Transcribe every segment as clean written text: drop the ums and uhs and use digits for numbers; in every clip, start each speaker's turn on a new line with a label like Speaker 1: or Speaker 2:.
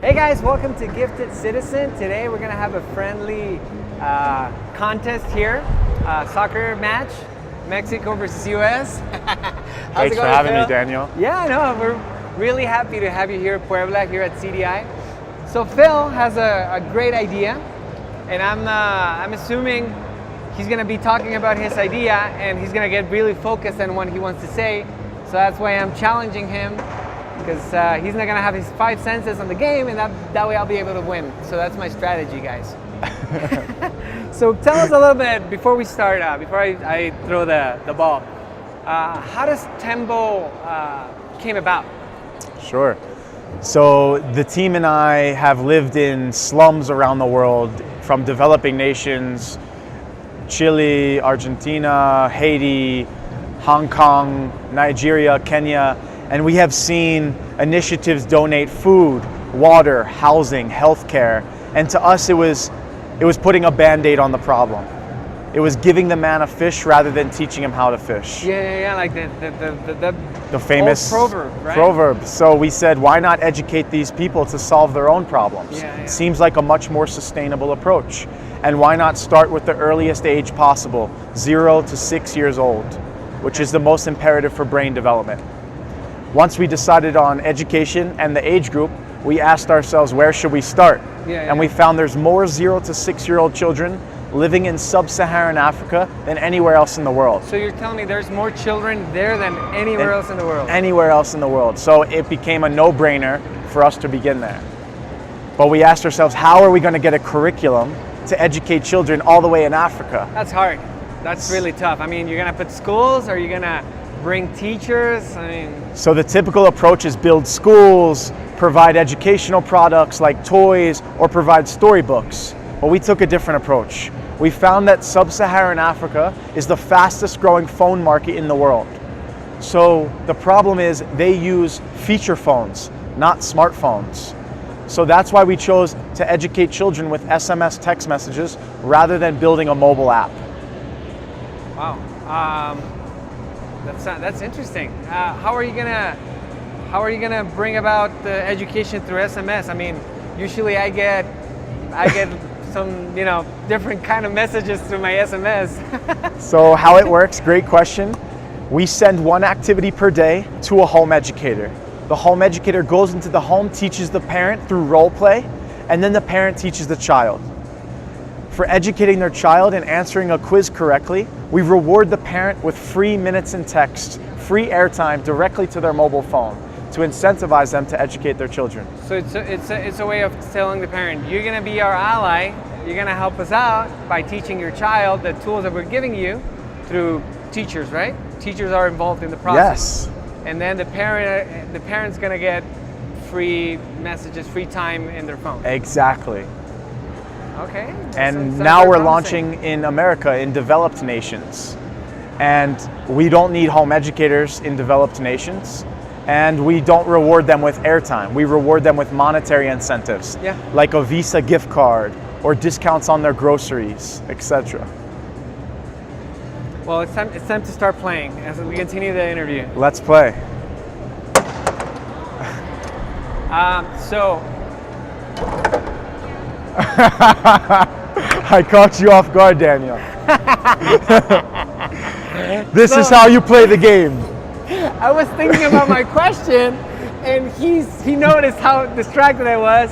Speaker 1: Hey guys, welcome to Gifted Citizen. Today we're gonna have a friendly contest here, soccer match, Mexico versus US.
Speaker 2: Thanks for having me, Daniel.
Speaker 1: Yeah, no, we're really happy to have you here at Puebla, here at CDI. So Phil has a great idea, and I'm assuming he's gonna be talking about his idea, and he's gonna get really focused on what he wants to say. So that's why I'm challenging him, because he's not gonna have his 5 senses on the game, and that way I'll be able to win. So that's my strategy, guys. So tell us a little bit before we start, before I throw the ball. How does Tembo came about?
Speaker 2: Sure. So the team and I have lived in slums around the world, from developing nations, Chile, Argentina, Haiti, Hong Kong, Nigeria, Kenya, and we have seen initiatives donate food, water, housing, healthcare, and to us it was putting a Band-Aid on the problem. It was giving the man a fish rather than teaching him how to fish.
Speaker 1: Yeah, like
Speaker 2: the famous
Speaker 1: old proverb, right?
Speaker 2: Proverb. So we said, why not educate these people to solve their own problems?
Speaker 1: Yeah.
Speaker 2: Seems like a much more sustainable approach. And why not start with the earliest age possible, 0 to 6 years old, which is the most imperative for brain development. Once we decided on education and the age group, we asked ourselves, where should we start? And we found there's more 0 to 6-year-old children living in sub-Saharan Africa than anywhere else in the world.
Speaker 1: So you're telling me there's more children there than anywhere else in the world?
Speaker 2: Anywhere else in the world. So it became a no-brainer for us to begin there. But we asked ourselves, how are we going to get a curriculum to educate children all the way in Africa?
Speaker 1: That's hard. That's really tough. I mean, you're going to put schools, or you're going to bring teachers? I mean...
Speaker 2: So the typical approach is build schools, provide educational products like toys, or provide storybooks. But we took a different approach. We found that sub-Saharan Africa is the fastest growing phone market in the world. So the problem is they use feature phones, not smartphones. So that's why we chose to educate children with SMS text messages rather than building a mobile app.
Speaker 1: Wow, that's interesting. How are you gonna bring about the education through SMS? I mean, usually I get some, different kind of messages through my SMS.
Speaker 2: So how it works, great question. We send one activity per day to a home educator. The home educator goes into the home, teaches the parent through role play, and then the parent teaches the child. For educating their child and answering a quiz correctly, we reward the parent with free minutes in text, free airtime directly to their mobile phone to incentivize them to educate their children.
Speaker 1: So it's a way of telling the parent, you're gonna be our ally, you're gonna help us out by teaching your child the tools that we're giving you through teachers, right? Teachers are involved in the process.
Speaker 2: Yes.
Speaker 1: And then the parent's gonna get free messages, free time in their phone.
Speaker 2: Exactly.
Speaker 1: Okay.
Speaker 2: And now we're launching in America, in developed nations. And we don't need home educators in developed nations. And we don't reward them with airtime. We reward them with monetary incentives, like a Visa gift card or discounts on their groceries, etc.
Speaker 1: Well, it's time to start playing as we continue the interview.
Speaker 2: Let's play. I caught you off guard, Daniel. This is how you play the game.
Speaker 1: I was thinking about my question, and he noticed how distracted I was.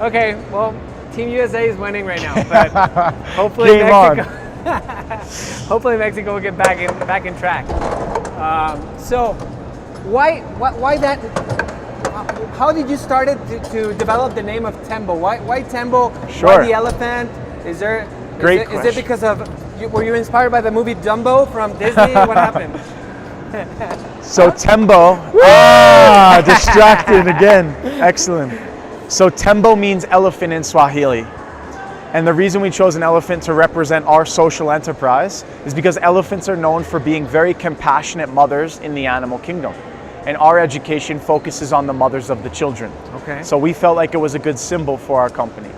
Speaker 1: Okay, well, Team USA is winning right now, but hopefully hopefully Mexico will get back in track. So, why that? How did you start it to develop the name of Tembo? Why Tembo?
Speaker 2: Sure.
Speaker 1: Why the elephant? Is it because of? Were you inspired by the movie Dumbo from Disney? What happened?
Speaker 2: So Tembo, distracted again. Excellent. So Tembo means elephant in Swahili. And the reason we chose an elephant to represent our social enterprise is because elephants are known for being very compassionate mothers in the animal kingdom. And our education focuses on the mothers of the children.
Speaker 1: Okay.
Speaker 2: So we felt like it was a good symbol for our company.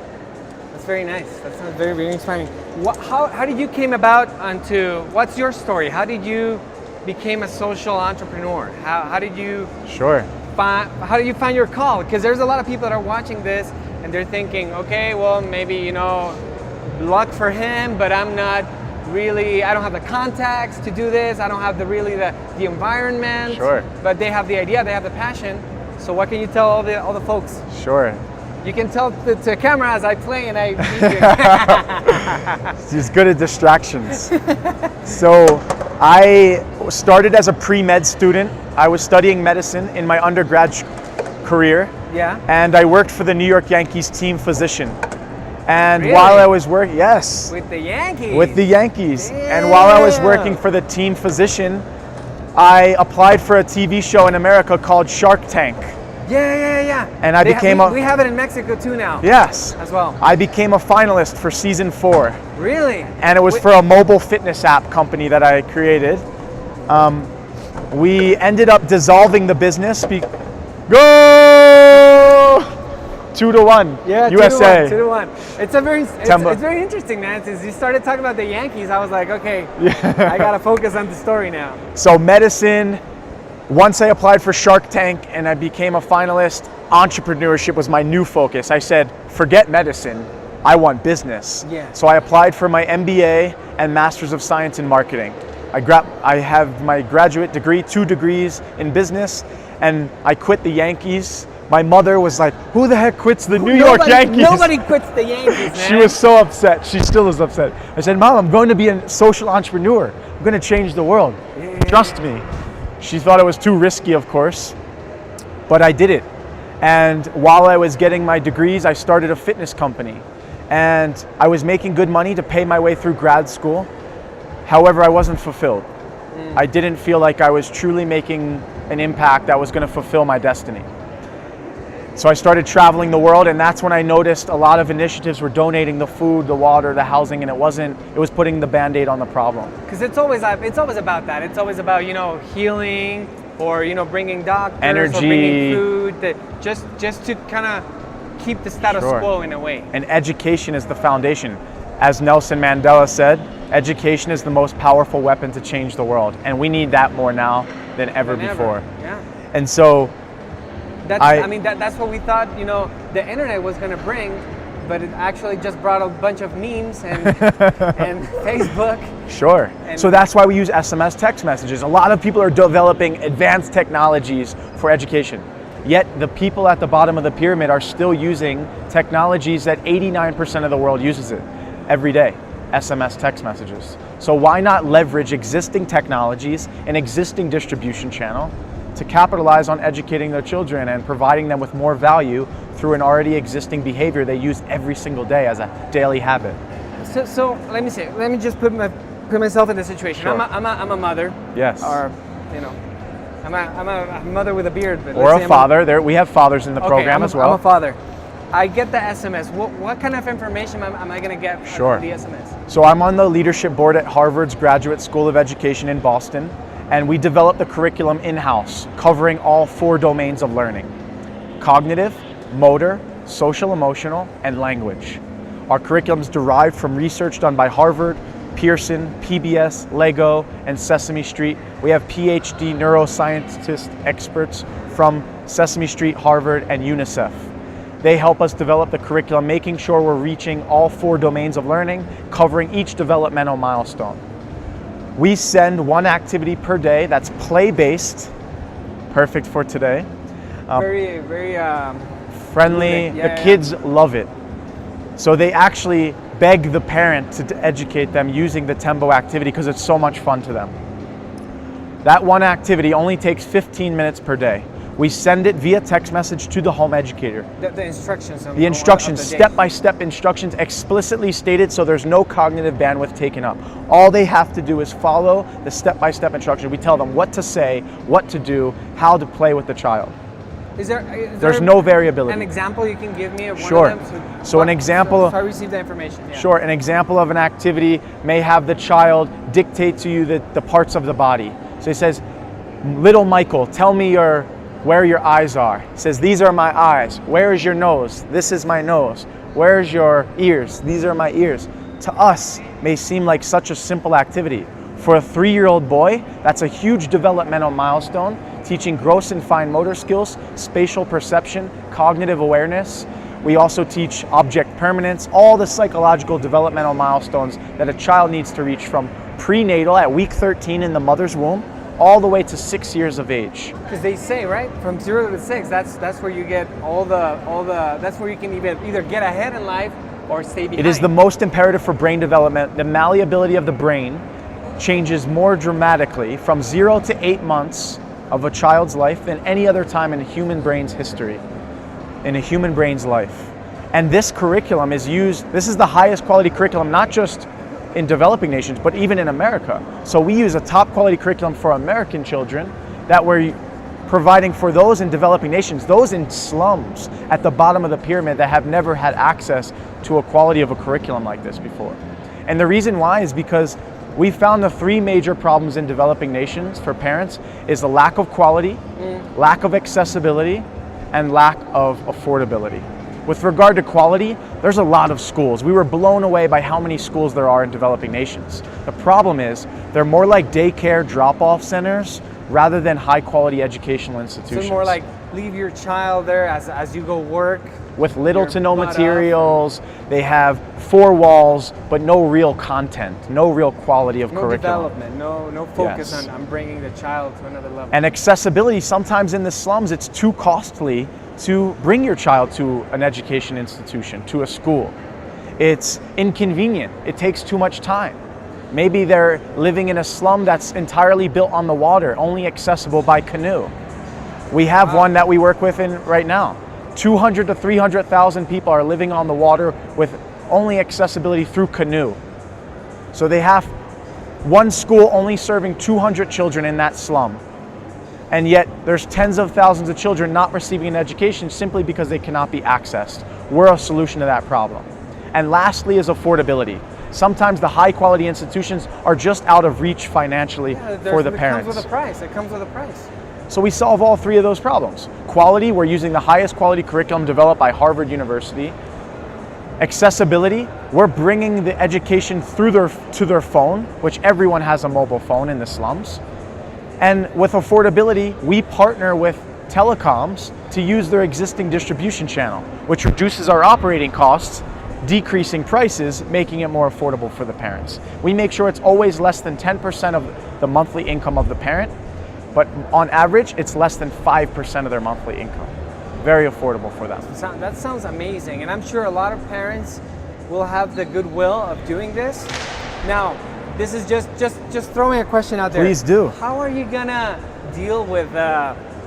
Speaker 1: That's very nice. That sounds very, very inspiring. How did you came about onto, what's your story? How did you became a social entrepreneur? How did you find your call? Because there's a lot of people that are watching this and they're thinking, okay, well, maybe, luck for him, but I don't have the contacts to do this. I don't have the environment.
Speaker 2: Sure.
Speaker 1: But they have the idea, they have the passion. So what can you tell all the folks?
Speaker 2: Sure.
Speaker 1: You can tell to camera as I play and I
Speaker 2: He's good at distractions. So I started as a pre-med student. I was studying medicine in my undergrad career.
Speaker 1: Yeah.
Speaker 2: And I worked for the New York Yankees team physician. And
Speaker 1: Really?
Speaker 2: while I was working, yes.
Speaker 1: With the Yankees.
Speaker 2: With the Yankees.
Speaker 1: Damn.
Speaker 2: And while I was working for the team physician, I applied for a TV show in America called Shark Tank.
Speaker 1: Yeah.
Speaker 2: And I became
Speaker 1: we have it in Mexico too now.
Speaker 2: Yes.
Speaker 1: As well.
Speaker 2: I became a finalist for season 4.
Speaker 1: Really?
Speaker 2: And it was for a mobile fitness app company that I created. We ended up dissolving the business. Go! 2-1.
Speaker 1: Yeah,
Speaker 2: USA.
Speaker 1: 2-1. It's
Speaker 2: Tembo.
Speaker 1: it's very interesting, man. Since you started talking about the Yankees, I was like, okay, I gotta focus on the story now.
Speaker 2: So medicine. Once I applied for Shark Tank and I became a finalist, entrepreneurship was my new focus. I said, forget medicine, I want business.
Speaker 1: Yeah.
Speaker 2: So I applied for my MBA and Masters of Science in Marketing. I have my graduate degree, 2 degrees in business, and I quit the Yankees. My mother was like, who the heck quits the New York Yankees?
Speaker 1: Nobody quits the Yankees, man.
Speaker 2: She was so upset. She still is upset. I said, Mom, I'm going to be a social entrepreneur. I'm going to change the world.
Speaker 1: Yeah.
Speaker 2: Trust me. She thought it was too risky, of course, but I did it. And while I was getting my degrees, I started a fitness company. And I was making good money to pay my way through grad school. However, I wasn't fulfilled. I didn't feel like I was truly making an impact that was going to fulfill my destiny. So I started traveling the world, and that's when I noticed a lot of initiatives were donating the food, the water, the housing, and it was putting the Band-Aid on the problem.
Speaker 1: Because it's always about that. It's always about, healing or, bringing doctors
Speaker 2: Energy.
Speaker 1: or bringing food, just to kind of keep the status quo in a way.
Speaker 2: And education is the foundation. As Nelson Mandela said, education is the most powerful weapon to change the world. And we need that more now than ever before.
Speaker 1: Yeah.
Speaker 2: And so
Speaker 1: that's what we thought, the internet was going to bring, but it actually just brought a bunch of memes and Facebook.
Speaker 2: Sure. So that's why we use SMS text messages. A lot of people are developing advanced technologies for education. Yet the people at the bottom of the pyramid are still using technologies that 89% of the world uses it every day, SMS text messages. So why not leverage existing technologies and existing distribution channel to capitalize on educating their children and providing them with more value through an already existing behavior they use every single day as a daily habit.
Speaker 1: So let me just put myself in the situation.
Speaker 2: Sure.
Speaker 1: I'm a mother.
Speaker 2: Yes.
Speaker 1: Or, I'm a mother with a beard. But
Speaker 2: or a father. We have fathers in the program as well.
Speaker 1: I'm a father. I get the SMS. What kind of information am I going to get
Speaker 2: Sure.
Speaker 1: from the SMS?
Speaker 2: So I'm on the leadership board at Harvard's Graduate School of Education in Boston, and we develop the curriculum in-house, covering all 4 domains of learning: cognitive, motor, social emotional, and language. Our curriculum is derived from research done by Harvard, Pearson, PBS, Lego, and Sesame Street. We have PhD neuroscientist experts from Sesame Street, Harvard, and UNICEF. They help us develop the curriculum, making sure we're reaching all 4 domains of learning, covering each developmental milestone. We send 1 activity per day that's play-based, perfect for today.
Speaker 1: Very
Speaker 2: Friendly,
Speaker 1: Yeah,
Speaker 2: the kids love it. So they actually beg the parent to educate them using the Tembo activity because it's so much fun to them. That 1 activity only takes 15 minutes per day. We send it via text message to the home educator.
Speaker 1: The instructions.
Speaker 2: The instructions, step-by-step instructions, explicitly stated, so there's no cognitive bandwidth taken up. All they have to do is follow the step-by-step instruction. We tell them what to say, what to do, how to play with the child. There's no variability.
Speaker 1: An example you can give me of
Speaker 2: Sure.
Speaker 1: one of them?
Speaker 2: So an example.
Speaker 1: If I receive the information. Yeah.
Speaker 2: Sure. An example of an activity may have the child dictate to you the parts of the body. So he says, "Little Michael, tell me where your eyes are." He says, "These are my eyes." "Where is your nose?" "This is my nose." "Where's your ears?" "These are my ears." To us, may seem like such a simple activity. For a 3-year-old boy, that's a huge developmental milestone teaching gross and fine motor skills, spatial perception, cognitive awareness. We also teach object permanence, all the psychological developmental milestones that a child needs to reach from prenatal at week 13 in the mother's womb all the way to 6 years of age.
Speaker 1: Because they say, right, from 0 to 6, that's where you get all the that's where you can either get ahead in life or stay behind.
Speaker 2: It is the most imperative for brain development. The malleability of the brain changes more dramatically from 0 to 8 months of a child's life than any other time in a human brain's history, in a human brain's life. And this curriculum is used, this is the highest quality curriculum, not just in developing nations, but even in America. So we use a top quality curriculum for American children that we're providing for those in developing nations, those in slums at the bottom of the pyramid that have never had access to a quality of a curriculum like this before. And the reason why is because we found the 3 major problems in developing nations for parents is the lack of quality, lack of accessibility, and lack of affordability. With regard to quality, there's a lot of schools. We were blown away by how many schools there are in developing nations. The problem is they're more like daycare drop-off centers rather than high-quality educational institutions.
Speaker 1: So more like leave your child there as you go work.
Speaker 2: With little to no materials, they have 4 walls, but no real content, no real quality of curriculum.
Speaker 1: No development, no focus on bringing the child to another level.
Speaker 2: And accessibility, sometimes in the slums, it's too costly to bring your child to an education institution, to a school. It's inconvenient, it takes too much time. Maybe they're living in a slum that's entirely built on the water, only accessible by canoe. We have one that we work with in right now. 200 to 300,000 people are living on the water with only accessibility through canoe. So they have one school only serving 200 children in that slum. And yet there's tens of thousands of children not receiving an education simply because they cannot be accessed. We're a solution to that problem. And lastly is affordability. Sometimes the high quality institutions are just out of reach financially for the parents.
Speaker 1: It comes with a price.
Speaker 2: So we solve all 3 of those problems. Quality, we're using the highest quality curriculum developed by Harvard University. Accessibility, we're bringing the education to their phone, which everyone has a mobile phone in the slums. And with affordability, we partner with telecoms to use their existing distribution channel, which reduces our operating costs, decreasing prices, making it more affordable for the parents. We make sure it's always less than 10% of the monthly income of the parent, but on average, it's less than 5% of their monthly income. Very affordable for them.
Speaker 1: That sounds amazing, and I'm sure a lot of parents will have the goodwill of doing this. Now, this is just throwing a question out there.
Speaker 2: Please do.
Speaker 1: How are you gonna deal with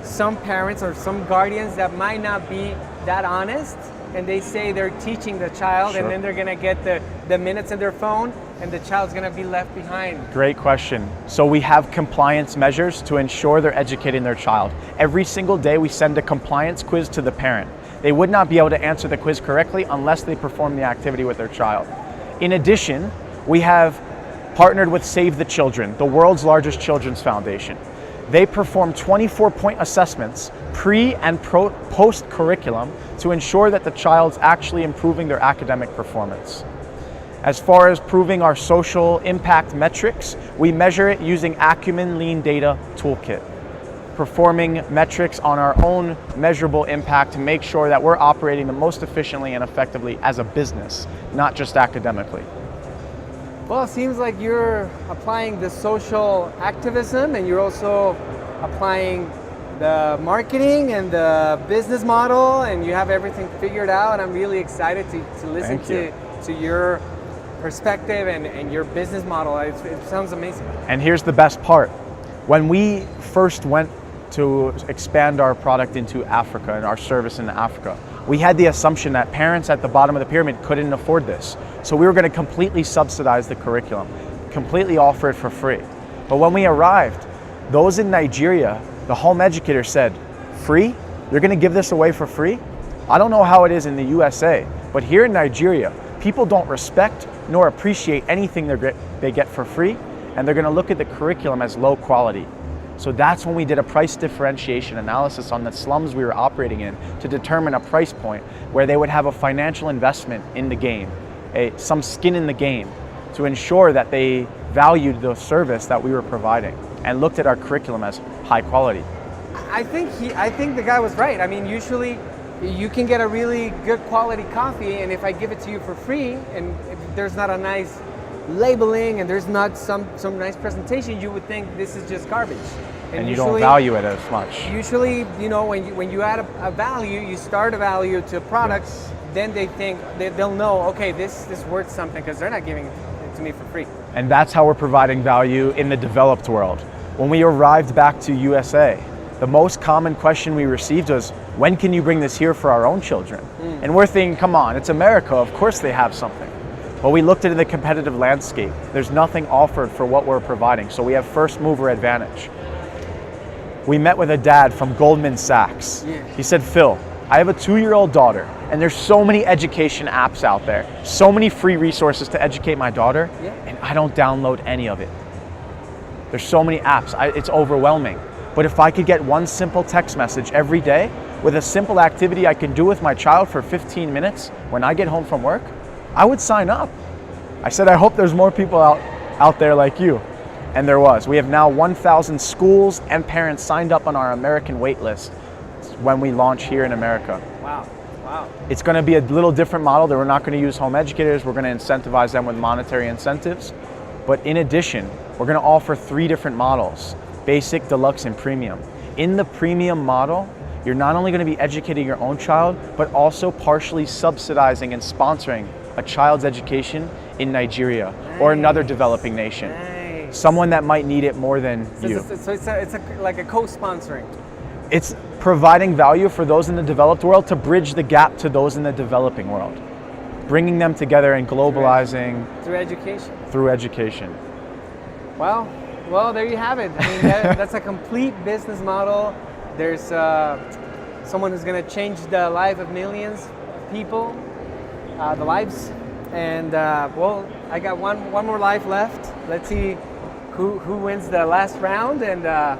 Speaker 1: some parents or some guardians that might not be that honest, and they say they're teaching the child, and then they're gonna get the minutes in their phone, and the child's gonna be left behind?
Speaker 2: Great question. So we have compliance measures to ensure they're educating their child. Every single day we send a compliance quiz to the parent. They would not be able to answer the quiz correctly unless they perform the activity with their child. In addition, we have partnered with Save the Children, the world's largest children's foundation. They perform 24-point assessments pre and post curriculum to ensure that the child's actually improving their academic performance. As far as proving our social impact metrics, we measure it using Acumen Lean Data Toolkit, performing metrics on our own measurable impact to make sure that we're operating the most efficiently and effectively as a business, not just academically.
Speaker 1: Well, it seems like you're applying the social activism, and you're also applying the marketing and the business model, and you have everything figured out. I'm really excited to listen to your perspective and your business model. It sounds amazing.
Speaker 2: And here's the best part. When we first went to expand our product into Africa and our service in Africa, we had the assumption that parents at the bottom of the pyramid couldn't afford this. So we were going to completely subsidize the curriculum, completely offer it for free. But when we arrived, those in Nigeria, the home educator said, "Free? You're going to give this away for free?" I don't know how it is in the USA, but here in Nigeria, people don't respect nor appreciate anything they get for free, and they're going to look at the curriculum as low quality. So that's when we did a price differentiation analysis on the slums we were operating in to determine a price point where they would have a financial investment in the game, some skin in the game, to ensure that they valued the service that we were providing and looked at our curriculum as high quality.
Speaker 1: I think the guy was right. I mean, usually you can get a really good quality coffee, and if I give it to you for free, and if there's not a nice labeling and there's not some nice presentation, you would think this is just garbage.
Speaker 2: And you don't value it as much.
Speaker 1: Usually, when you add a value, you start a value to a product,
Speaker 2: Yes.
Speaker 1: then they think they'll know, okay, this is worth something because they're not giving it to me for free.
Speaker 2: And that's how we're providing value in the developed world. When we arrived back to USA, the most common question we received was, when can you bring this here for our own children? And we're thinking, come on, it's America, of course they have something. Well, we looked at the competitive landscape. There's nothing offered for what we're providing, so we have first mover advantage. We met with a dad from Goldman Sachs.
Speaker 1: Yeah.
Speaker 2: He said, Phil, I have a 2-year-old daughter, and there's so many education apps out there, so many free resources to educate my daughter, and I don't download any of it. There's so many apps, it's overwhelming. But if I could get one simple text message every day with a simple activity I can do with my child for 15 minutes when I get home from work, I would sign up. I said, I hope there's more people out there like you. And there was. We have now 1,000 schools and parents signed up on our American wait list when we launch here in America.
Speaker 1: Wow.
Speaker 2: It's going to be a little different model that we're not going to use home educators. We're going to incentivize them with monetary incentives. But in addition, we're going to offer 3 different models: basic, deluxe, and premium. In the premium model, you're not only going to be educating your own child, but also partially subsidizing and sponsoring a child's education in Nigeria or another developing nation.
Speaker 1: Nice.
Speaker 2: Someone that might need it more than you.
Speaker 1: So it's like a co-sponsoring.
Speaker 2: It's providing value for those in the developed world to bridge the gap to those in the developing world. Bringing them together and globalizing
Speaker 1: Through education.
Speaker 2: through education.
Speaker 1: Well, there you have it. I mean, that's a complete business model. There's someone who's going to change the life of millions of people, the lives. And well, I got one more life left. Let's see who wins the last round. And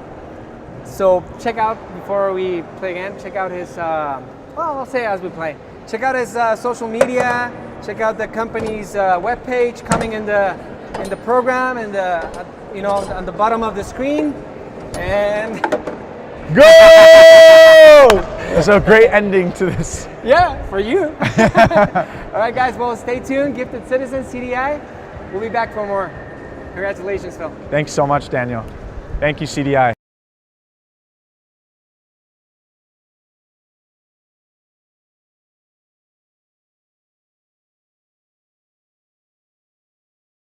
Speaker 1: so check out, before we play again, check out his, well, I'll say as we play. Check out his social media. Check out the company's webpage coming in the program, and on the bottom of the screen. And
Speaker 2: Go! It's a great ending to this.
Speaker 1: yeah, for you. All right, guys. Well, stay tuned. Gifted Citizens, CDI. We'll be back for more. Congratulations, Phil.
Speaker 2: Thanks so much, Daniel. Thank you, CDI.